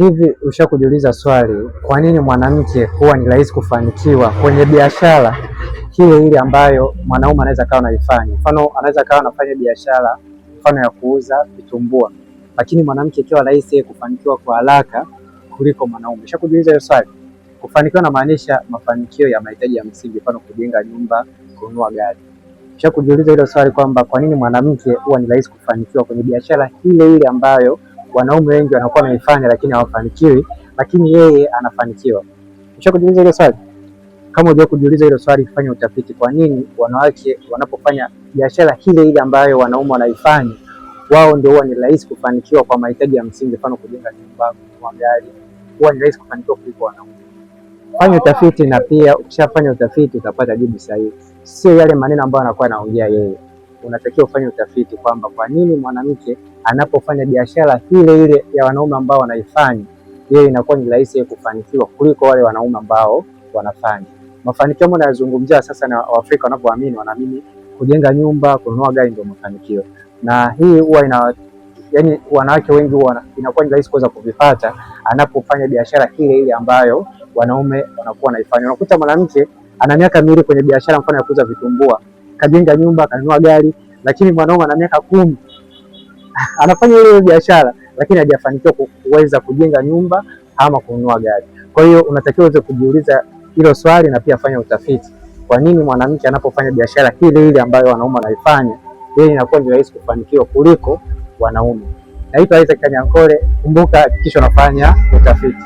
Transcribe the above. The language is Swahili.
Hivi ushakujiuliza swali, kwa nini mwanamke huwa ni rahisi kufanikiwa kwenye biashara ile ile ambayo mwanaume anaweza kawa anaifanya? Mfano, anaweza kawa anafanya biashara mfano ya kuuza vitumbua, lakini mwanamke ikiwa rahisi kufanikiwa kwa haraka kuliko mwanaume. Ushakujiuliza hiyo swali? Kufanikiwa inamaanisha mafanikio ya mahitaji ya msingi, mfano kujenga nyumba, kununua gari. Ushakujiuliza hilo swali kwamba kwa nini mwanamke huwa ni rahisi kufanikiwa kwenye biashara ile ile ambayo wanaume wengi wanakuwa wanaifanya lakini hawafanikiwi, lakini yeye anafanikiwa? Ushakujiuliza hilo swali? Kama hujawahi kujiuliza hilo swali, fanya utafiti. Kwa nini wanawake wanapofanya biashara ile ile ambayo wanaume wanaifanya, wao ndio huwa ni rahisi kufanikiwa kwa mahitaji ya msingi, mfano kujenga nyumba, kununua gari, huwa ni rahisi kufanikiwa kuliko wanaume? Fanya utafiti, na pia ukishafanya utafiti utapata jibu sahihi, sio yale maneno ambayo anakuwa anaongea yeye. Unatakiwa ufanye utafiti kwamba kwa nini mwanamke anapofanya biashara ile ile ya wanaume ambao wanaifanya, yeye inakuwa ni rahisi kufanikiwa kuliko wale wanaume ambao wanafanya. Mafanikio ambayo nazungumzia sasa na Waafrika wanapoamini, wanaamini kujenga nyumba, kununua gari ndio mafanikio. Na hii huwa yani wanawake wengi huwa inakuwa ni rahisi kuweza kuvipata anapofanya biashara ile ile ambayo wanaume wanakuwa wanaifanya. Unakuta mwanamke ana miaka miwili kwenye biashara mfano ya kuuza vitumbua, kajenga nyumba, kanunua gari, lakini mwanaume ana miaka 10 anafanya ile biashara lakini hajafanikiwa kuweza kujenga nyumba ama kununua gari. Kwa hiyo unatakiwa uweze kujiuliza hilo swali na pia fanya utafiti. Kwa nini mwanamke anapofanya biashara ile ile ambayo wanaume wanaifanya, yeye inakuwa ni rahisi kufanikiwa kuliko wanaume? Naitwa Isaac Kanyankole. Kumbuka kisha unafanya utafiti.